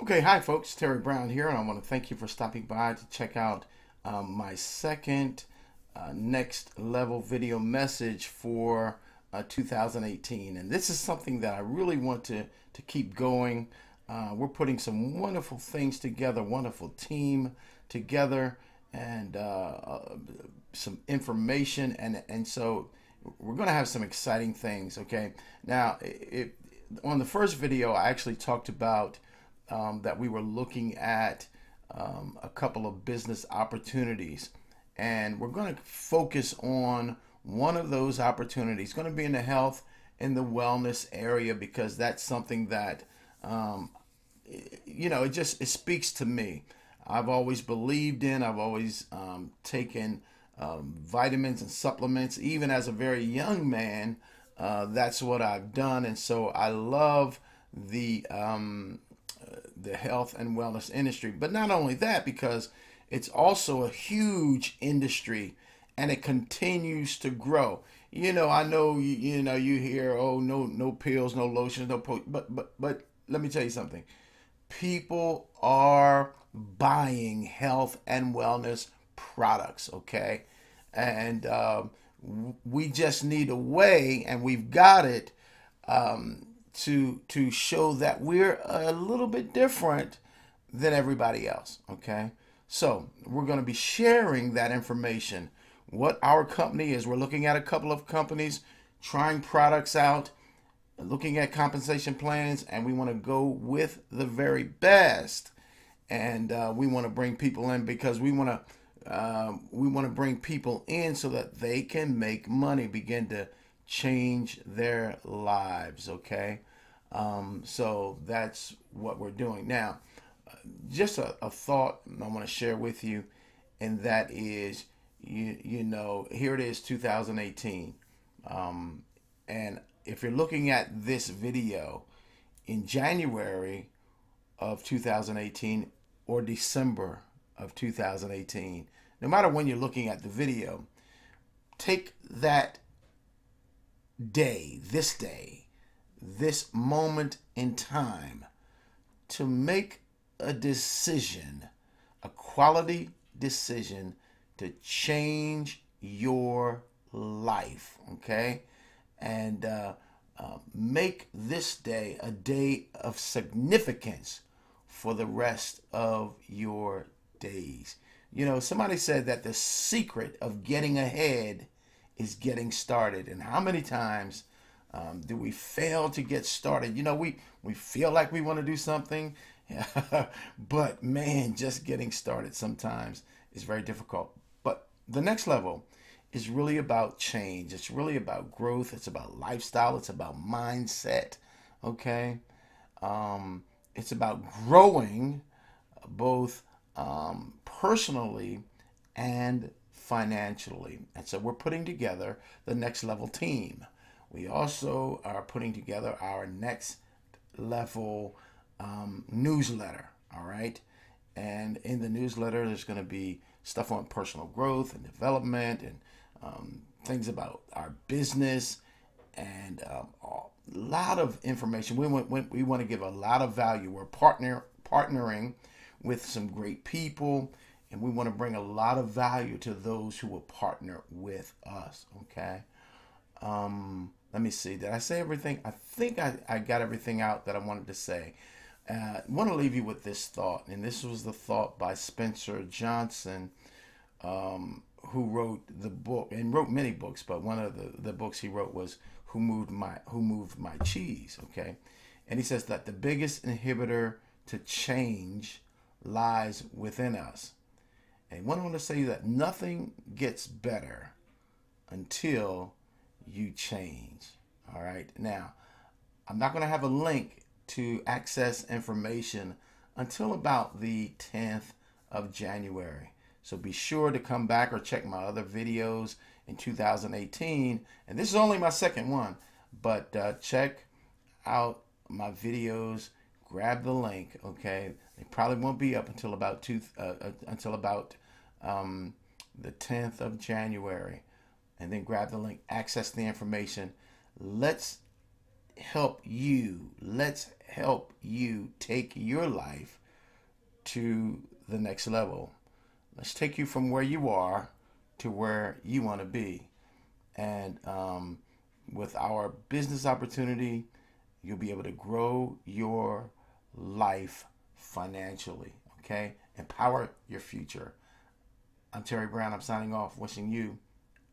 Okay, hi folks, Terry Brown here, and I want to thank you for stopping by to check out my second next level video message for 2018. And this is something that I really want to keep going. We're putting some wonderful things together, wonderful team together, and some information, and so we're going to have some exciting things. Okay, now on the first video I actually talked about that we were looking at a couple of business opportunities, and we're going to focus on one of those opportunities. It's going to be in the health and the wellness area, because that's something that it speaks to me. I've always believed in, I've always taken vitamins and supplements. Even as a very young man, that's what I've done, and so I love the health and wellness industry. But not only that, because it's also a huge industry and it continues to grow. I know you hear, oh, no pills, no lotions, but let me tell you something. People are buying health and wellness products, okay? And we just need a way, and we've got it, to show that we're a little bit different than everybody else. Okay, so we're going to be sharing that information, what our company is. We're looking at a couple of companies, trying products out, looking at compensation plans, and we want to go with the very best. And we want to bring people in because we want to bring people in so that they can make money, begin to change their lives. Okay, so that's what we're doing now. Just a thought I want to share with you, and that is, here it is, 2018, and if you're looking at this video in January of 2018 or December of 2018, no matter when you're looking at the video, take that day, this moment in time, to make a decision, a quality decision to change your life, okay? And make this day a day of significance for the rest of your days. Somebody said that the secret of getting ahead is getting started. And how many times do we fail to get started? We feel like we want to do something, but man, just getting started sometimes is very difficult. But the next level is really about change. It's really about growth. It's about lifestyle. It's about mindset. Okay, it's about growing both personally and financially. And so we're putting together the next level team. We also are putting together our next level newsletter. All right, and in the newsletter there's going to be stuff on personal growth and development, and things about our business, and a lot of information. We want to give a lot of value. We're partnering with some great people, and we want to bring a lot of value to those who will partner with us. Okay, let me see, did I say everything? I think I got everything out that I wanted to say. I want to leave you with this thought, and this was the thought by Spencer Johnson, who wrote the book, and wrote many books, but one of the books he wrote was Who Moved My Cheese. Okay, and he says that the biggest inhibitor to change lies within us. And I want to say that nothing gets better until you change. All right, now I'm not going to have a link to access information until about the 10th of January. So be sure to come back or check my other videos in 2018. And this is only my second one, but check out my videos. Grab the link, okay? They probably won't be up until about the 10th of January. And then grab the link, access the information. Let's help you. Let's help you take your life to the next level. Let's take you from where you are to where you want to be. And with our business opportunity, you'll be able to grow your life financially. Okay? Empower your future. I'm Terry Brown. I'm signing off, wishing you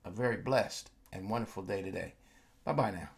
a very blessed and wonderful day today. Bye bye now.